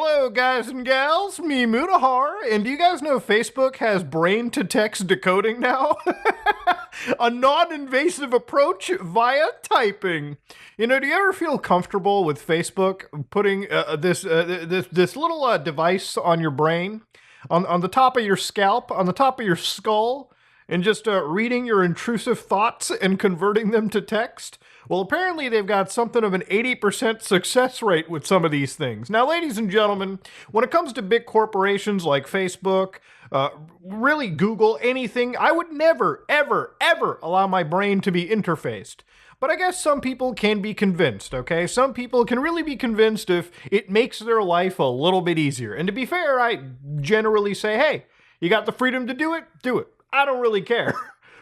Hello, guys and gals, me Mutahar, and do you guys know Facebook has brain-to-text decoding now? A non-invasive approach via typing. You know, do you ever feel comfortable with Facebook putting this little device on your brain, on the top of your scalp, on the top of your skull, and just reading your intrusive thoughts and converting them to text? Well, apparently they've got something of an 80% success rate with some of these things. Now, ladies and gentlemen, when it comes to big corporations like Facebook, really Google, anything, I would never, ever, ever allow my brain to be interfaced. But I guess some people can be convinced, okay? Some people can really be convinced if it makes their life a little bit easier. And to be fair, I generally say, hey, you got the freedom to do it? Do it. I don't really care.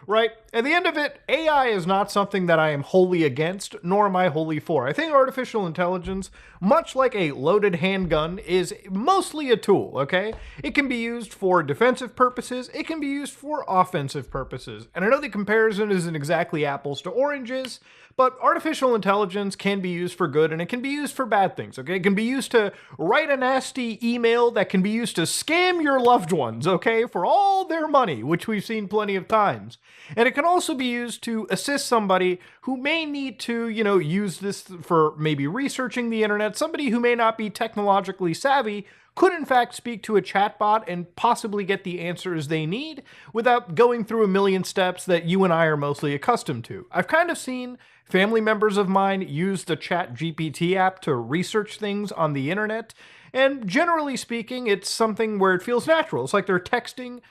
Right? At the end of it, AI is not something that I am wholly against, nor am I wholly for. I think artificial intelligence, much like a loaded handgun, is mostly a tool, okay? It can be used for defensive purposes, it can be used for offensive purposes. And I know the comparison isn't exactly apples to oranges, but artificial intelligence can be used for good and it can be used for bad things, okay? It can be used to write a nasty email that can be used to scam your loved ones, okay, for all their money, which we've seen plenty of times. And it can also be used to assist somebody who may need to, use this for maybe researching the internet. Somebody who may not be technologically savvy could in fact speak to a chatbot and possibly get the answers they need without going through a million steps that you and I are mostly accustomed to. I've kind of seen family members of mine use the ChatGPT app to research things on the internet, and generally speaking, it's something where it feels natural. It's like they're texting,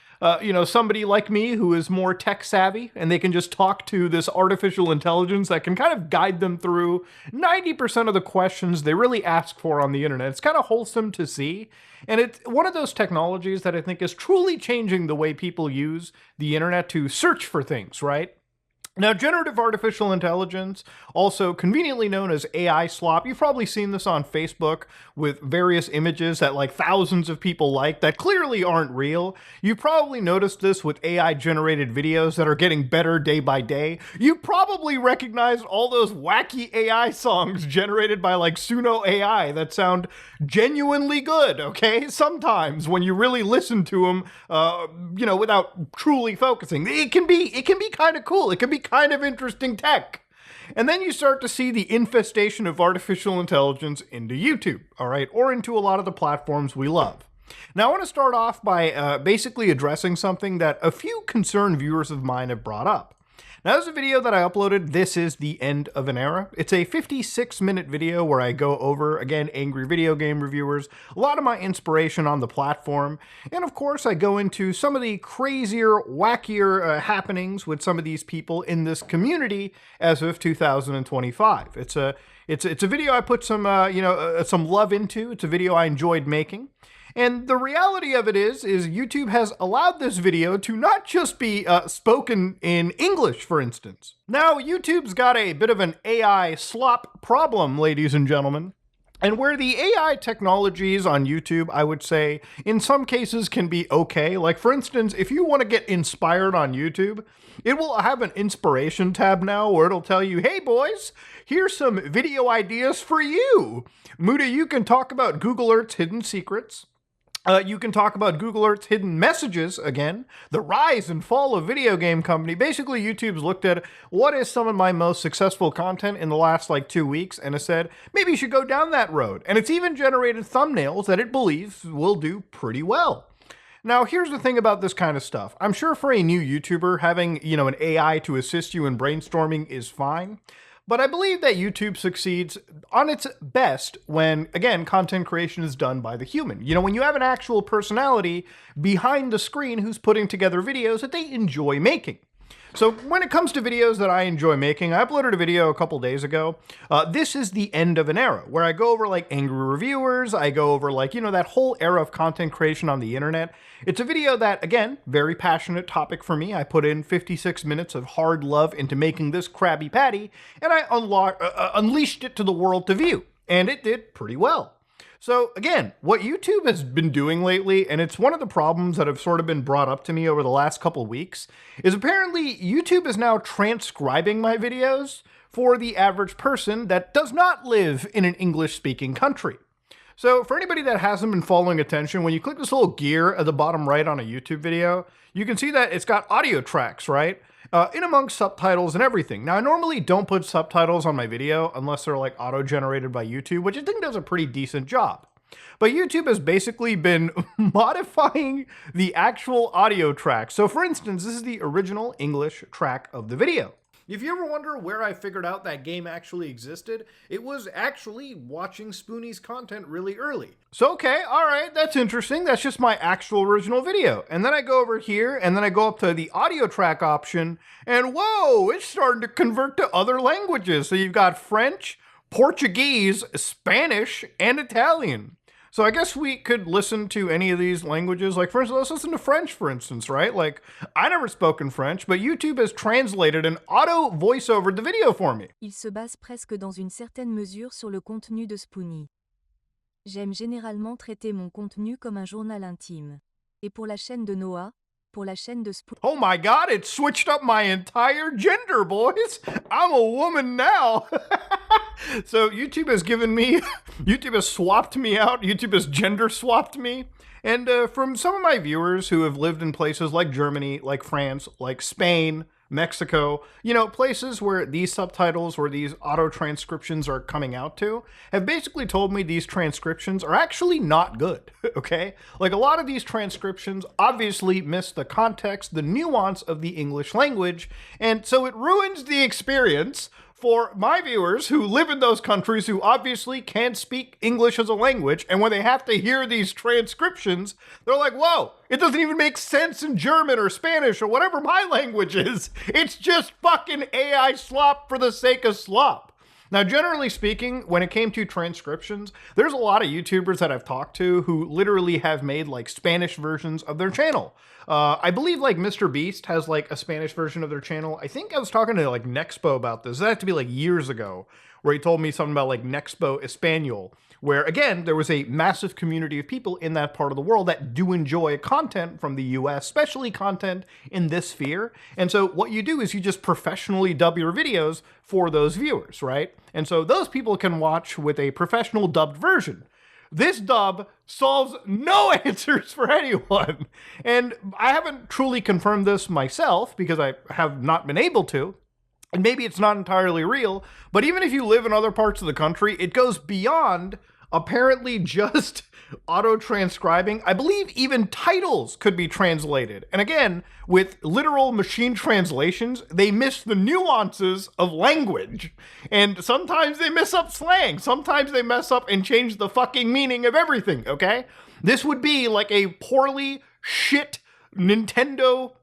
somebody like me who is more tech savvy, and they can just talk to this artificial intelligence that can kind of guide them through 90% of the questions they really ask for on the internet. It's kind of wholesome to see, and it's one of those technologies that I think is truly changing the way people use the internet to search for things, right? Now, generative artificial intelligence, also conveniently known as AI Slop, you've probably seen this on Facebook with various images that like thousands of people like that clearly aren't real. You probably noticed this with AI-generated videos that are getting better day by day. You probably recognized all those wacky AI songs generated by like Suno AI that sound genuinely good, okay? Sometimes when you really listen to them, without truly focusing, it can be kind of cool. It can be kind of interesting tech. And then you start to see the infestation of artificial intelligence into YouTube, all right, or into a lot of the platforms we love. Now, I want to start off by basically addressing something that a few concerned viewers of mine have brought up. Now, this is a video that I uploaded. This is the end of an era. It's a 56-minute video where I go over, again, angry video game reviewers, a lot of my inspiration on the platform, and of course, I go into some of the crazier, wackier happenings with some of these people in this community as of 2025. It's a video I put some love into. It's a video I enjoyed making. And the reality of it is YouTube has allowed this video to not just be spoken in English, for instance. Now, YouTube's got a bit of an AI slop problem, ladies and gentlemen. And where the AI technologies on YouTube, I would say, in some cases can be okay. Like, for instance, if you want to get inspired on YouTube, it will have an inspiration tab now where it'll tell you, hey boys, here's some video ideas for you. Muta, you can talk about Google Earth's hidden secrets. You can talk about Google Earth's hidden messages, again, the rise and fall of video game company. Basically, YouTube's looked at what is some of my most successful content in the last, 2 weeks, and has said, maybe you should go down that road. And it's even generated thumbnails that it believes will do pretty well. Now, here's the thing about this kind of stuff. I'm sure for a new YouTuber, having, an AI to assist you in brainstorming is fine. But I believe that YouTube succeeds on its best when, again, content creation is done by the human. When you have an actual personality behind the screen who's putting together videos that they enjoy making. So when it comes to videos that I enjoy making, I uploaded a video a couple days ago. This is the end of an era where I go over angry reviewers. I go over that whole era of content creation on the internet. It's a video that, again, very passionate topic for me. I put in 56 minutes of hard love into making this Krabby Patty, and I unleashed it to the world to view, and it did pretty well. So again, what YouTube has been doing lately, and it's one of the problems that have sort of been brought up to me over the last couple weeks, is apparently YouTube is now transcribing my videos for the average person that does not live in an English-speaking country. So for anybody that hasn't been following attention, when you click this little gear at the bottom right on a YouTube video, you can see that it's got audio tracks, right? In amongst subtitles and everything. Now, I normally don't put subtitles on my video unless they're like auto-generated by YouTube, which I think does a pretty decent job. But YouTube has basically been modifying the actual audio track. So for instance, this is the original English track of the video. If you ever wonder where I figured out that game actually existed, it was actually watching Spoonie's content really early. So okay, alright, that's interesting. That's just my actual original video. And then I go over here, and then I go up to the audio track option, and whoa, it's starting to convert to other languages. So you've got French, Portuguese, Spanish, and Italian. So I guess we could listen to any of these languages. Like, for instance, let's listen to French, for instance, right? Like, I never spoken French, but YouTube has translated and auto voiceovered the video for me. Il se base presque dans une certaine mesure sur le contenu de Spoonie. J'aime généralement traiter mon contenu comme un journal intime. Et pour la chaîne de Noah, pour la chaîne de Spoonie. Oh my god, it switched up my entire gender, boys. I'm a woman now. So YouTube has given me, YouTube has swapped me out, YouTube has gender swapped me. And from some of my viewers who have lived in places like Germany, like France, like Spain, Mexico, you know, places where these subtitles or these auto transcriptions are coming out to, have basically told me these transcriptions are actually not good, okay? Like a lot of these transcriptions obviously miss the context, the nuance of the English language, and so it ruins the experience for my viewers who live in those countries who obviously can't speak English as a language, and when they have to hear these transcriptions, they're like, whoa, it doesn't even make sense in German or Spanish or whatever my language is. It's just fucking AI slop for the sake of slop. Now, generally speaking, when it came to transcriptions, there's a lot of YouTubers that I've talked to who literally have made like Spanish versions of their channel. I believe like Mr. Beast has like a Spanish version of their channel. I think I was talking to like Nexpo about this. That had to be like years ago, where he told me something about like Nexpo Espanol, where again, there was a massive community of people in that part of the world that do enjoy content from the US, especially content in this sphere. And so what you do is you just professionally dub your videos for those viewers, right? And so those people can watch with a professional dubbed version. This dub solves no answers for anyone. And I haven't truly confirmed this myself because I have not been able to. And maybe it's not entirely real, but even if you live in other parts of the country, it goes beyond apparently just auto-transcribing. I believe even titles could be translated. And again, with literal machine translations, they miss the nuances of language. And sometimes they mess up slang. Sometimes they mess up and change the fucking meaning of everything, okay? This would be like a poorly shit Nintendo,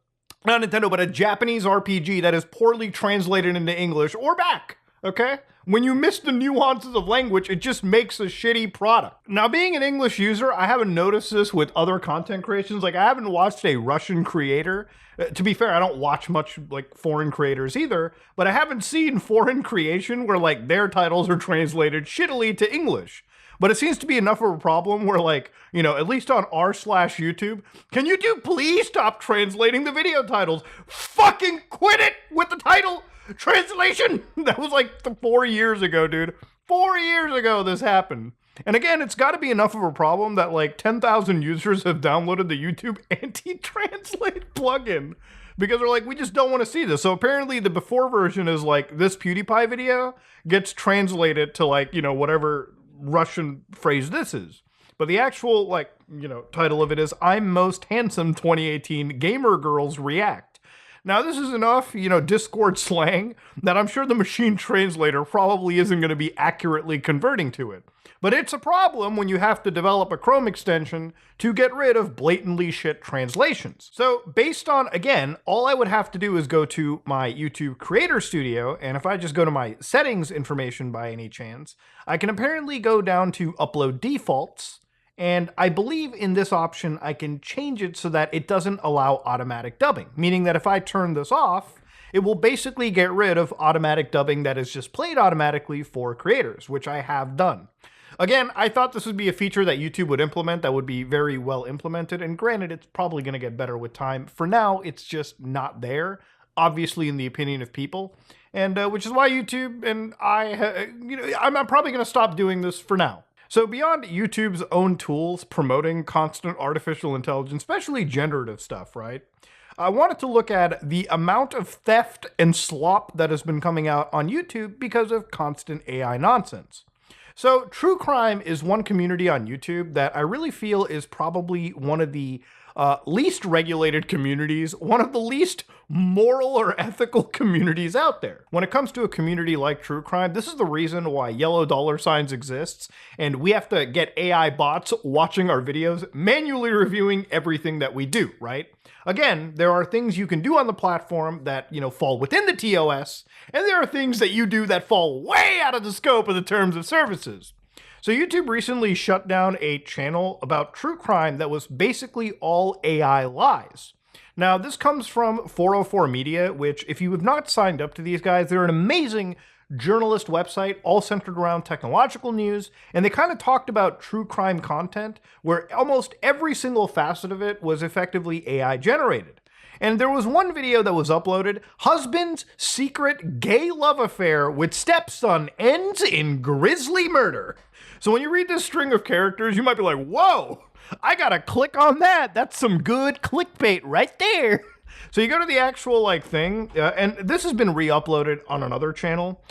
not Nintendo, but a Japanese RPG that is poorly translated into English or back, okay? When you miss the nuances of language, it just makes a shitty product. Now, being an English user, I haven't noticed this with other content creations. Like, I haven't watched a Russian creator. To be fair, I don't watch much, like, foreign creators either, but I haven't seen foreign creation where, like, their titles are translated shittily to English. But it seems to be enough of a problem where, like, you know, at least on r/YouTube, can YouTube please stop translating the video titles? Fucking quit it with the title translation! That was like 4 years ago, dude. 4 years ago this happened. And again, it's got to be enough of a problem that like 10,000 users have downloaded the YouTube anti-translate plugin because they're like, we just don't want to see this. So apparently the before version is like this PewDiePie video gets translated to like, you know, whatever Russian phrase this is. But the actual like, you know, title of it is I'm Most Handsome 2018 Gamer Girls React. Now, this is enough, you know, Discord slang that I'm sure the machine translator probably isn't going to be accurately converting to it. But it's a problem when you have to develop a Chrome extension to get rid of blatantly shit translations. So based on, again, all I would have to do is go to my YouTube Creator Studio, and if I just go to my settings information by any chance, I can apparently go down to Upload Defaults, and I believe in this option, I can change it so that it doesn't allow automatic dubbing, meaning that if I turn this off, it will basically get rid of automatic dubbing that is just played automatically for creators, which I have done. Again, I thought this would be a feature that YouTube would implement that would be very well implemented, and granted, it's probably going to get better with time. For now, it's just not there, obviously in the opinion of people, and which is why YouTube and I, you know, I'm probably going to stop doing this for now. So beyond YouTube's own tools promoting constant artificial intelligence, especially generative stuff, right? I wanted to look at the amount of theft and slop that has been coming out on YouTube because of constant AI nonsense. So, true crime is one community on YouTube that I really feel is probably one of the least regulated communities, one of the least moral or ethical communities out there. When it comes to a community like true crime, this is the reason why yellow dollar signs exists, and we have to get AI bots watching our videos, manually reviewing everything that we do, right? Again, there are things you can do on the platform that, fall within the TOS, and there are things that you do that fall way out of the scope of the terms of services. So YouTube recently shut down a channel about true crime that was basically all AI lies. Now, this comes from 404 Media, which, if you have not signed up to these guys, they're an amazing journalist website, all centered around technological news, and they kind of talked about true crime content, where almost every single facet of it was effectively AI generated. And there was one video that was uploaded, husband's secret gay love affair with stepson ends in grisly murder. So when you read this string of characters, you might be like, whoa, I gotta click on that. That's some good clickbait right there. So you go to the actual thing, and this has been re-uploaded on another channel.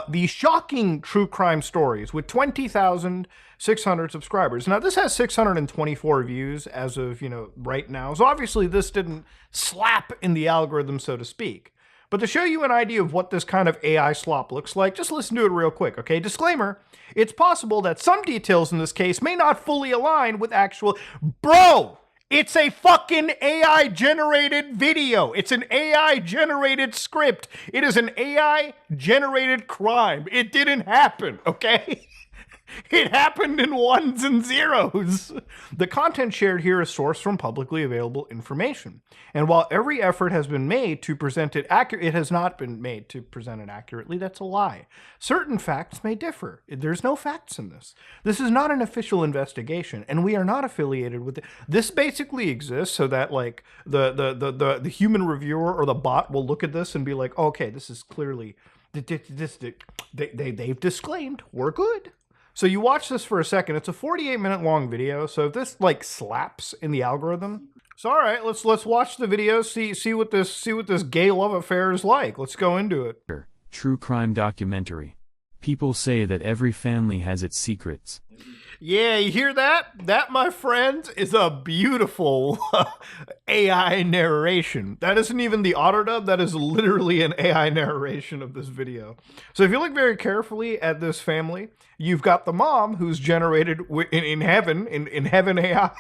The shocking true crime stories with 20,600 subscribers. Now this has 624 views as of right now. So obviously this didn't slap in the algorithm, so to speak. But to show you an idea of what this kind of AI slop looks like, just listen to it real quick, okay? Disclaimer, it's possible that some details in this case may not fully align with actual... Bro! It's a fucking AI-generated video. It's an AI-generated script. It is an AI-generated crime. It didn't happen, okay? It happened in ones and zeros. The content shared here is sourced from publicly available information. And while every effort has been made to present it accurately, it has not been made to present it accurately. That's a lie. Certain facts may differ. There's no facts in this. This is not an official investigation, and we are not affiliated with it. This basically exists so that the human reviewer or the bot will look at this and be like, oh, okay, this is clearly they've disclaimed we're good. So you watch this for a second. It's a 48-minute long video. So if this slaps in the algorithm, so all right, let's watch the video, see what this gay love affair is like. Let's go into it. True crime documentary. People say that every family has its secrets. Yeah, you hear that? That, my friends, is a beautiful AI narration. That isn't even the autodub, that is literally an AI narration of this video. So if you look very carefully at this family, you've got the mom who's generated in heaven AI.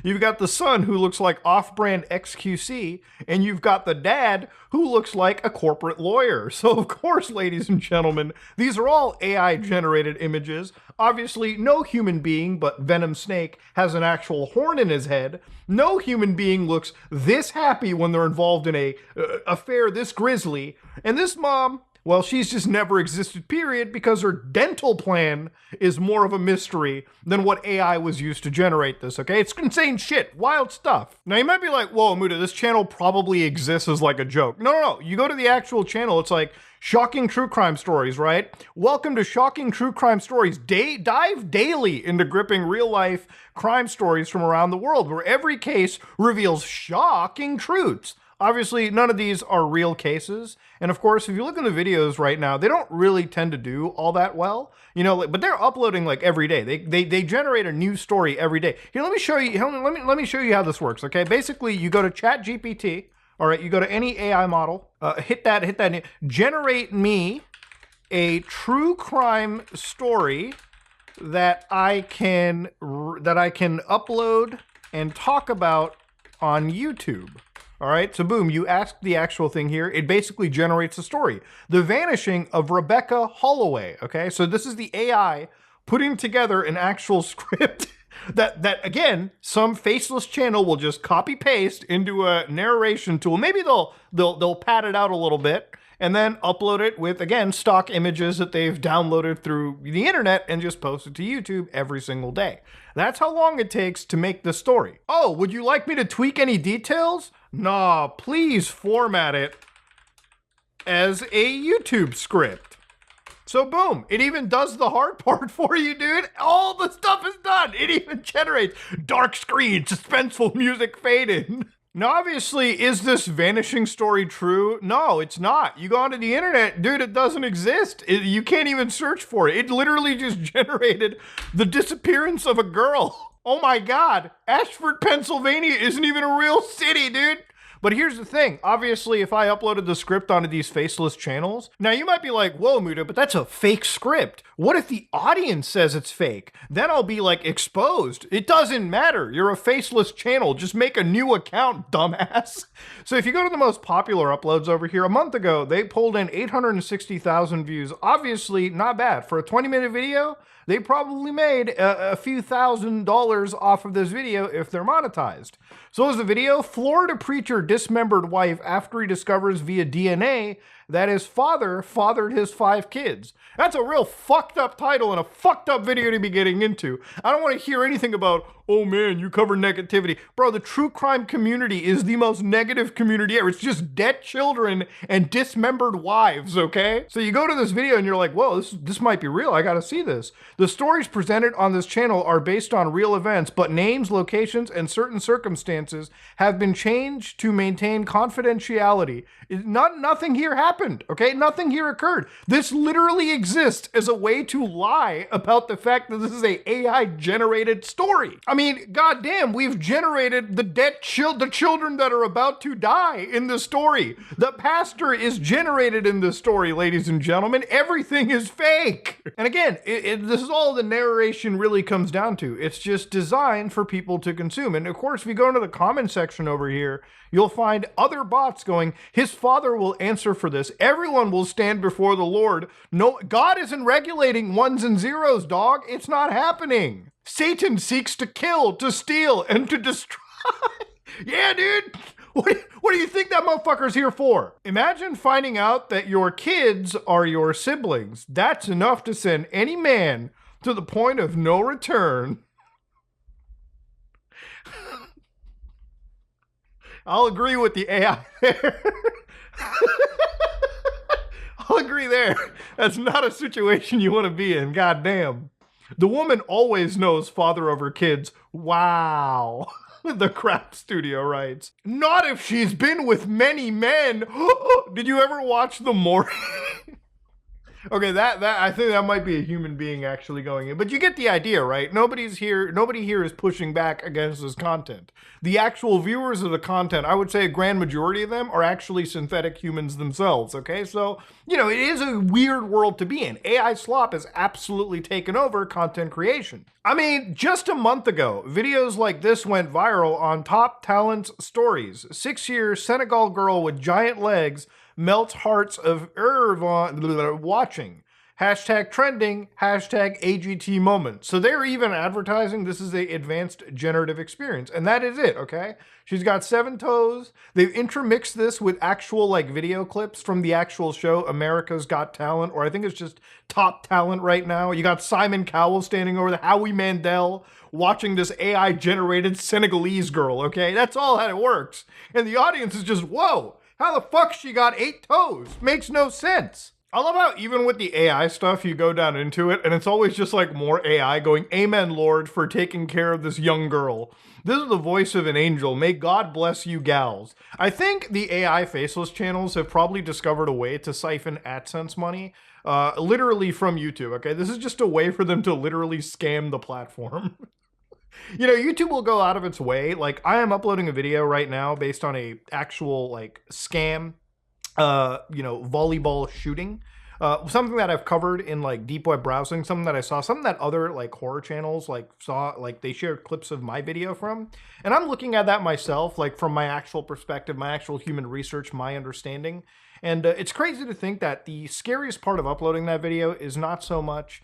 You've got the son who looks like off-brand XQC, and you've got the dad who looks like a corporate lawyer. So of course, ladies and gentlemen, these are all AI-generated images. Obviously, no human being but Venom Snake has an actual horn in his head. No human being looks this happy when they're involved in a affair this grisly. And this mom, well, she's just never existed, period, because her dental plan is more of a mystery than what AI was used to generate this, okay? It's insane shit, wild stuff. Now, you might be like, whoa, Muda, this channel probably exists as like a joke. No. You go to the actual channel, it's like shocking true crime stories, right? Welcome to Shocking True Crime Stories. Dive daily into gripping real-life crime stories from around the world, where every case reveals shocking truths. Obviously, none of these are real cases. And of course, if you look in the videos right now, they don't really tend to do all that well. But they're uploading every day. They generate a new story every day. Here, let me show you. Let me show you how this works, okay? Basically, you go to ChatGPT. All right, you go to any AI model, hit that, generate me a true crime story that I can upload and talk about on YouTube. All right, so boom, you ask the actual thing here. It basically generates a story. The vanishing of Rebecca Holloway, okay? So this is the AI putting together an actual script that again, some faceless channel will just copy paste into a narration tool. Maybe they'll pad it out a little bit and then upload it with, again, stock images that they've downloaded through the internet and just post it to YouTube every single day. That's how long it takes to make the story. Oh, would you like me to tweak any details? Nah, please format it as a YouTube script. So boom, it even does the hard part for you, dude. All the stuff is done. It even generates dark screen, suspenseful music faded. Now, obviously, is this vanishing story true? No, it's not. You go onto the internet, dude, it doesn't exist. You can't even search for it. It literally just generated the disappearance of a girl. Oh my God. Ashford, Pennsylvania isn't even a real city, dude. But here's the thing. Obviously, if I uploaded the script onto these faceless channels, now you might be like, whoa, Muda, but that's a fake script. What if the audience says it's fake? Then I'll be like exposed. It doesn't matter. You're a faceless channel. Just make a new account, dumbass. So if you go to the most popular uploads over here, a month ago, they pulled in 860,000 views. Obviously, not bad. For a 20-minute video, they probably made a few $1,000s off of this video if they're monetized. So as the video, Florida preacher dismembered wife after he discovers via DNA that his father fathered his 5 kids. That's a real fucked up title and a fucked up video to be getting into. I don't want to hear anything about, oh man, you cover negativity. Bro, the true crime community is the most negative community ever. It's just dead children and dismembered wives, okay? So you go to this video and you're like, whoa, this might be real. I gotta see this. The stories presented on this channel are based on real events, but names, locations, and certain circumstances have been changed to maintain confidentiality. Nothing here happened, okay? Nothing here occurred. This literally exists as a way to lie about the fact that this is a AI-generated story. I mean, goddamn, we've generated the the children that are about to die in the story. The pastor is generated in this story, ladies and gentlemen. Everything is fake. And again, this is all the narration really comes down to. It's just designed for people to consume. And of course, if you go into the comment section over here, you'll find other bots going, his father will answer for this. Everyone will stand before the Lord. No, God isn't regulating ones and zeros, dog. It's not happening. Satan seeks to kill, to steal, and to destroy. Yeah, dude. What do you think that motherfucker's here for? Imagine finding out that your kids are your siblings. That's enough to send any man to the point of no return. I'll agree with the AI there. I'll agree there. That's not a situation you want to be in. Goddamn. The woman always knows father over kids. Wow. The Crap Studio writes. Not if she's been with many men. Did you ever watch The Morning? Okay, that I think that might be a human being actually going in. But you get the idea, right? Nobody here is pushing back against this content. The actual viewers of the content, I would say a grand majority of them are actually synthetic humans themselves, okay? So, it is a weird world to be in. AI slop has absolutely taken over content creation. I mean, just a month ago, videos like this went viral on Top Talents Stories. 6-year Senegal girl with giant legs melts hearts of watching. Hashtag trending, hashtag AGT moment. So they're even advertising this is a advanced generative experience. And that is it, okay? She's got 7 toes. They've intermixed this with actual video clips from the actual show America's Got Talent, or I think it's just Top Talent right now. You got Simon Cowell standing over the Howie Mandel watching this AI generated Senegalese girl, okay? That's all how it works. And the audience is just, whoa. How the fuck she got 8 toes? Makes no sense. I love how even with the AI stuff, you go down into it, and it's always just more AI going, Amen, Lord, for taking care of this young girl. This is the voice of an angel. May God bless you gals. I think the AI faceless channels have probably discovered a way to siphon AdSense money, literally from YouTube, okay? This is just a way for them to literally scam the platform. YouTube will go out of its way. I am uploading a video right now based on a actual scam, volleyball shooting. Something that I've covered in deep web browsing, something that I saw, something that other horror channels saw, they shared clips of my video from. And I'm looking at that myself, from my actual perspective, my actual human research, my understanding. And it's crazy to think that the scariest part of uploading that video is not so much,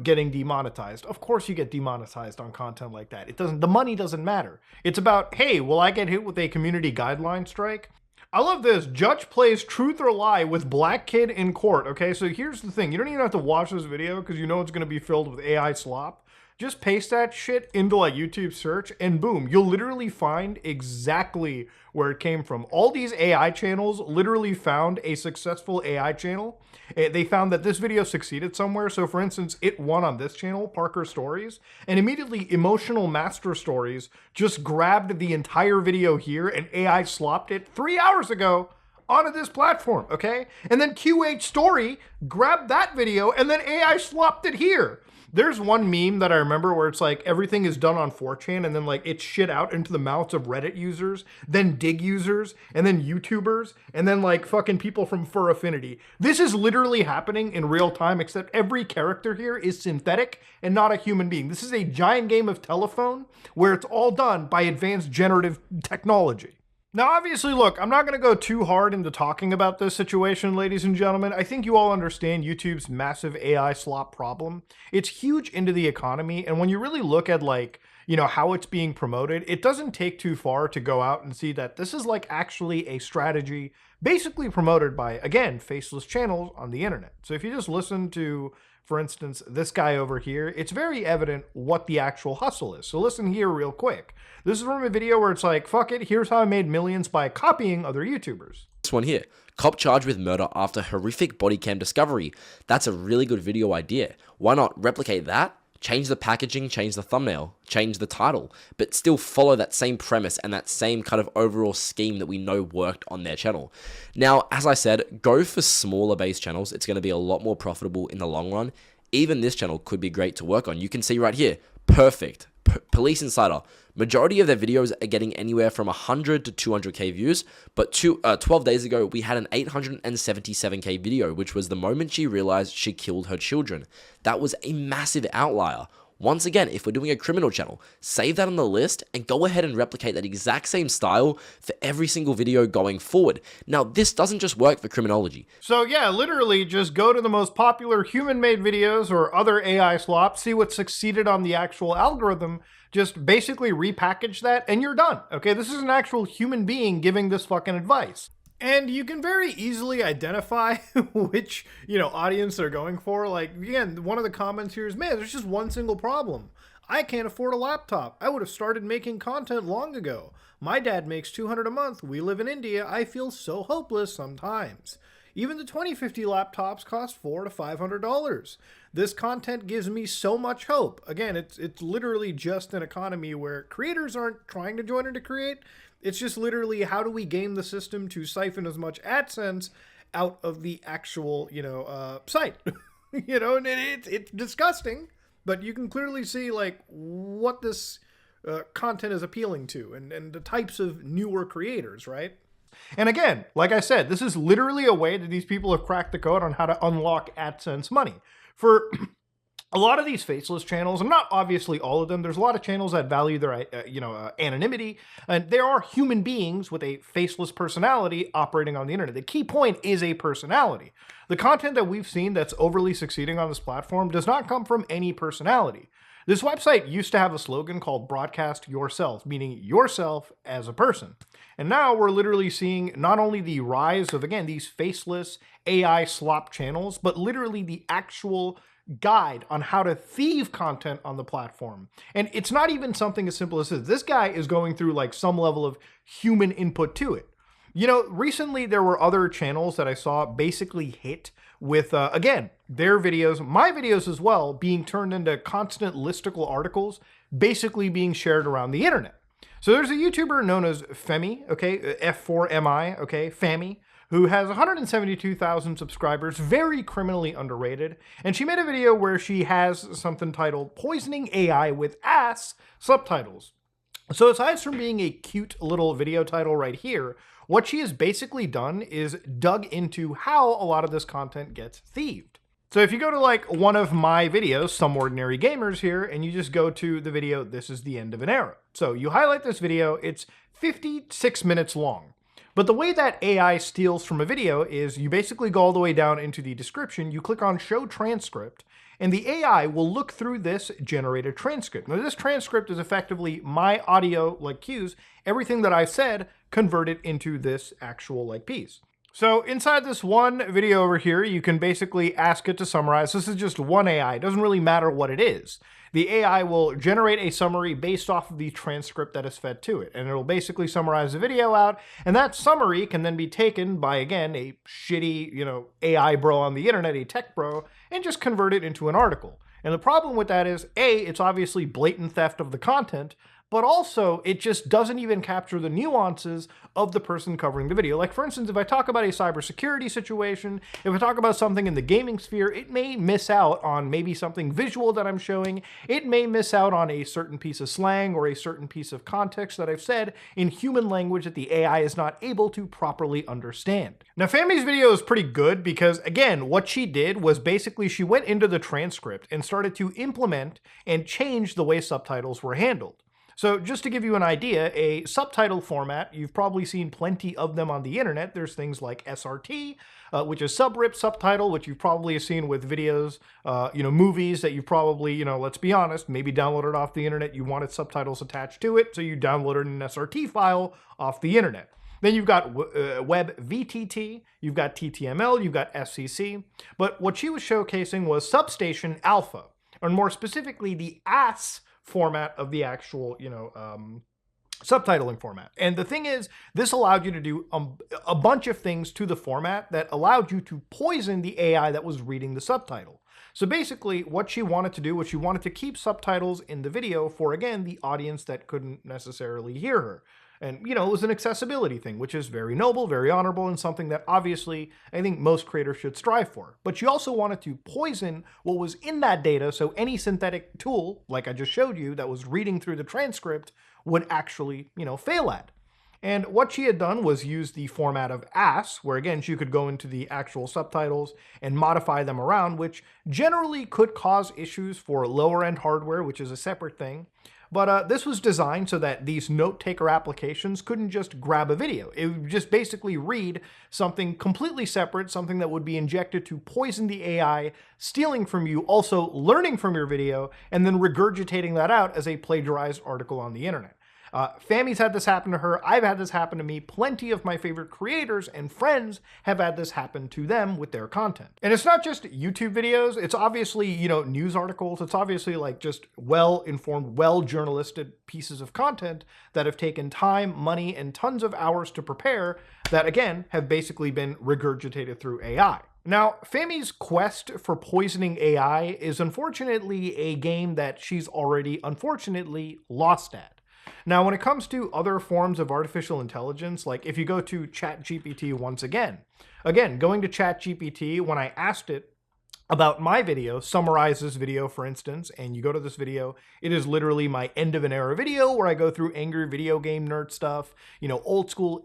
getting demonetized. Of course you get demonetized on content like that. The money doesn't matter. It's about, hey, will I get hit with a community guideline strike? I love this. Judge plays truth or lie with black kid in court. Okay, so here's the thing. You don't even have to watch this video because you know it's going to be filled with AI slop. just paste that shit into like YouTube search and boom, you'll literally find exactly where it came from. All these AI channels literally found a successful AI channel. They found that this video succeeded somewhere. So for instance, it won on this channel, Parker Stories, and immediately Emotional Master Stories just grabbed the entire video here and AI slopped it 3 hours ago onto this platform, okay? And then QH Story grabbed that video and then AI slopped it here. There's one meme that I remember where it's like everything is done on 4chan and then like it's shit out into the mouths of Reddit users, then Dig users, and then YouTubers, and then like fucking people from Fur Affinity. This is literally happening in real time, except every character here is synthetic and not a human being. This is a giant game of telephone where it's all done by advanced generative technology. Now, obviously, look, I'm not going to go too hard into talking about this situation, ladies and gentlemen. I think you all understand YouTube's massive AI slop problem. It's huge into the economy, and when you really look at, like, you know, how it's being promoted, it doesn't take too far to go out and see that this is, like, actually a strategy basically promoted by, again, faceless channels on the internet. So if you just listen to, for instance, this guy over here, it's very evident what the actual hustle is. So listen here real quick. This is from a video where it's like, fuck it, here's how I made millions by copying other YouTubers. This one here, cop charged with murder after horrific body cam discovery. That's a really good video idea. Why not replicate that? Change the packaging, change the thumbnail, change the title, but still follow that same premise and that same kind of overall scheme that we know worked on their channel. Now, as I said, go for smaller base channels. It's going to be a lot more profitable in the long run. Even this channel could be great to work on. You can see right here, perfect. Police Insider. Majority of their videos are getting anywhere from 100 to 200k views, but 12 days ago, we had an 877k video, which was the moment she realized she killed her children. That was a massive outlier. Once again, if we're doing a criminal channel, save that on the list and go ahead and replicate that exact same style for every single video going forward. Now, this doesn't just work for criminology. So yeah, literally just go to the most popular human-made videos or other AI slops, see what succeeded on the actual algorithm, just basically repackage that and you're done. Okay, this is an actual human being giving this fucking advice. And you can very easily identify which, audience they're going for. Like, again, one of the comments here is, man, there's just one single problem. I can't afford a laptop. I would have started making content long ago. My dad makes $200 a month. We live in India. I feel so hopeless sometimes. Even the 2050 laptops cost $400 to $500. This content gives me so much hope. Again, it's literally just an economy where creators aren't trying to join in to create. It's just literally how do we game the system to siphon as much AdSense out of the actual, site. And it's disgusting, but you can clearly see like what this content is appealing to and the types of newer creators, right? And again, like I said, this is literally a way that these people have cracked the code on how to unlock AdSense money. For a lot of these faceless channels, and not obviously all of them, there's a lot of channels that value their, anonymity, and there are human beings with a faceless personality operating on the internet. The key point is a personality. The content that we've seen that's overly succeeding on this platform does not come from any personality. This website used to have a slogan called broadcast yourself, meaning yourself as a person. And now we're literally seeing not only the rise of, again, these faceless AI slop channels, but literally the actual guide on how to thieve content on the platform. And it's not even something as simple as this. This guy is going through like some level of human input to it. Recently there were other channels that I saw basically hit with, again, their videos, my videos as well, being turned into constant listicle articles, basically being shared around the internet. So there's a YouTuber known as Femi, okay, F4MI, okay, Fami, who has 172,000 subscribers, very criminally underrated. And she made a video where she has something titled Poisoning AI with Ass subtitles. So aside from being a cute little video title right here, what she has basically done is dug into how a lot of this content gets thieved. So if you go to like one of my videos, Some Ordinary Gamers here, and you just go to the video, This is the End of an Era. So you highlight this video, it's 56 minutes long. But the way that AI steals from a video is you basically go all the way down into the description, you click on Show Transcript, and the AI will look through this generated transcript. Now this transcript is effectively my audio like cues, everything that I said converted into this actual like piece. So inside this one video over here, you can basically ask it to summarize. This is just one AI. It doesn't really matter what it is. the AI will generate a summary based off of the transcript that is fed to it. And it'll basically summarize the video out. And that summary can then be taken by, again, a shitty, AI bro on the internet, a tech bro, and just convert it into an article. And the problem with that is, A, it's obviously blatant theft of the content, but also it just doesn't even capture the nuances of the person covering the video. Like, for instance, if I talk about a cybersecurity situation, if I talk about something in the gaming sphere, it may miss out on maybe something visual that I'm showing. It may miss out on a certain piece of slang or a certain piece of context that I've said in human language that the AI is not able to properly understand. Now, Fami's video is pretty good because, again, what she did was basically she went into the transcript and started to implement and change the way subtitles were handled. So just to give you an idea, a subtitle format, you've probably seen plenty of them on the internet. There's things like SRT, which is sub-rip subtitle, which you've probably seen with videos, movies that you probably, let's be honest, maybe downloaded off the internet. You wanted subtitles attached to it, so you downloaded an SRT file off the internet. Then you've got Web VTT, you've got TTML, you've got FCC. But what she was showcasing was Substation Alpha, or more specifically, the AS format of the actual, subtitling format. And the thing is, this allowed you to do a bunch of things to the format that allowed you to poison the AI that was reading the subtitle. So basically, what she wanted to do was she wanted to keep subtitles in the video for, again, the audience that couldn't necessarily hear her. And, it was an accessibility thing, which is very noble, very honorable, and something that obviously I think most creators should strive for. But she also wanted to poison what was in that data, so any synthetic tool, like I just showed you, that was reading through the transcript would actually, fail at. And what she had done was use the format of AS, where again, she could go into the actual subtitles and modify them around, which generally could cause issues for lower end hardware, which is a separate thing. But this was designed so that these note-taker applications couldn't just grab a video. It would just basically read something completely separate, something that would be injected to poison the AI, stealing from you, also learning from your video, and then regurgitating that out as a plagiarized article on the internet. Fami's had this happen to her. I've had this happen to me. Plenty of my favorite creators and friends have had this happen to them with their content. And it's not just YouTube videos. It's obviously, news articles. It's obviously like just well-informed, well-journalisted pieces of content that have taken time, money, and tons of hours to prepare that, again, have basically been regurgitated through AI. Now, Fami's quest for poisoning AI is unfortunately a game that she's already, unfortunately, lost at. Now, when it comes to other forms of artificial intelligence, like if you go to ChatGPT once again, going to ChatGPT, when I asked it about my video, summarize this video, for instance, and you go to this video, it is literally my end of an era video where I go through angry video game nerd stuff, old school,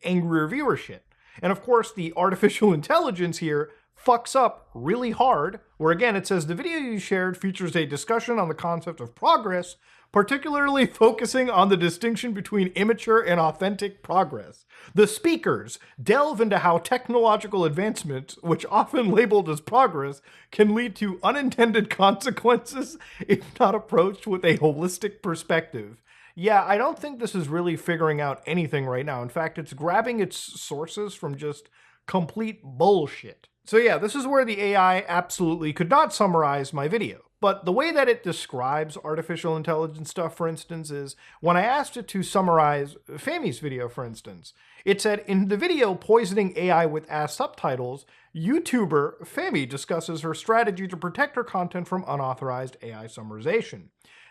angry reviewer shit. And of course, the artificial intelligence here fucks up really hard, where again, it says the video you shared features a discussion on the concept of progress, particularly focusing on the distinction between immature and authentic progress. The speakers delve into how technological advancements, which often labeled as progress, can lead to unintended consequences if not approached with a holistic perspective. Yeah, I don't think this is really figuring out anything right now. In fact, it's grabbing its sources from just complete bullshit. So yeah, this is where the AI absolutely could not summarize my video. But the way that it describes artificial intelligence stuff, for instance, is when I asked it to summarize Fami's video, for instance, it said, in the video Poisoning AI with Ass Subtitles, YouTuber Fami discusses her strategy to protect her content from unauthorized AI summarization.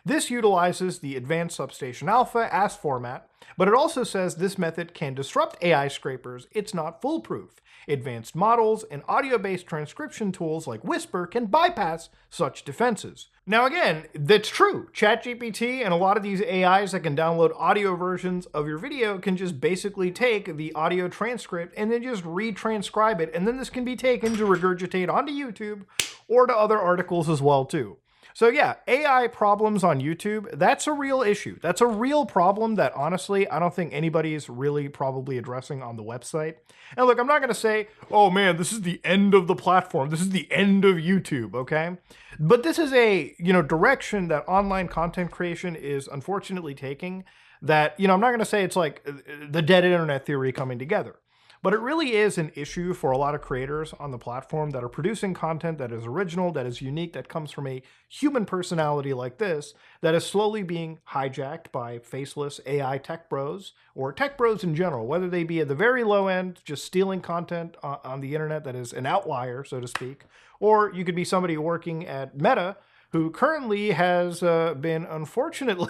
This utilizes the advanced Substation Alpha AS format, but it also says this method can disrupt AI scrapers. It's not foolproof. Advanced models and audio-based transcription tools like Whisper can bypass such defenses. Now again, that's true. ChatGPT and a lot of these AIs that can download audio versions of your video can just basically take the audio transcript and then just retranscribe it, and then this can be taken to regurgitate onto YouTube or to other articles as well too. So yeah, AI problems on YouTube, that's a real issue. That's a real problem that honestly, I don't think anybody's really probably addressing on the website. And look, I'm not gonna say, oh man, this is the end of the platform. This is the end of YouTube, okay? But this is a, direction that online content creation is unfortunately taking that, I'm not gonna say it's like the dead internet theory coming together. But it really is an issue for a lot of creators on the platform that are producing content that is original, that is unique, that comes from a human personality like this, that is slowly being hijacked by faceless AI tech bros, or tech bros in general, whether they be at the very low end, just stealing content on the internet that is an outlier, so to speak, or you could be somebody working at Meta who currently has been unfortunately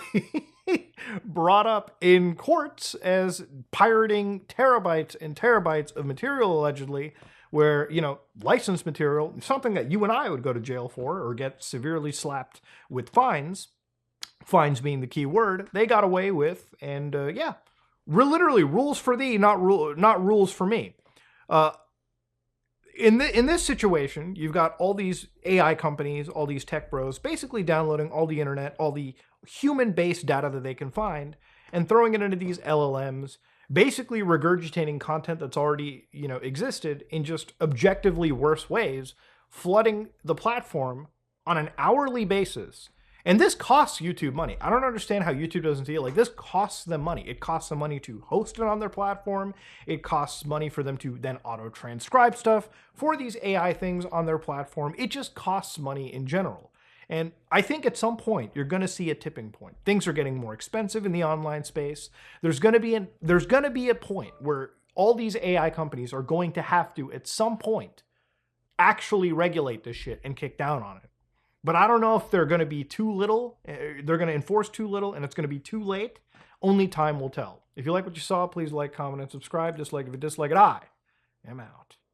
brought up in courts as pirating terabytes and terabytes of material, allegedly, where, licensed material, something that you and I would go to jail for or get severely slapped with fines being the key word, they got away with, and literally rules for thee, not rules for me. In this situation, you've got all these AI companies, all these tech bros, basically downloading all the internet, all the human-based data that they can find, and throwing it into these LLMs, basically regurgitating content that's already, existed in just objectively worse ways, flooding the platform on an hourly basis. And this costs YouTube money. I don't understand how YouTube doesn't see it. Like, this costs them money. It costs them money to host it on their platform. It costs money for them to then auto-transcribe stuff for these AI things on their platform. It just costs money in general. And I think at some point, you're going to see a tipping point. Things are getting more expensive in the online space. There's going to be a point where all these AI companies are going to have to, at some point, actually regulate this shit and kick down on it. But I don't know if they're going to be too little, they're going to enforce too little, and it's going to be too late. Only time will tell. If you like what you saw, please like, comment, and subscribe. Dislike if you dislike it. I am out.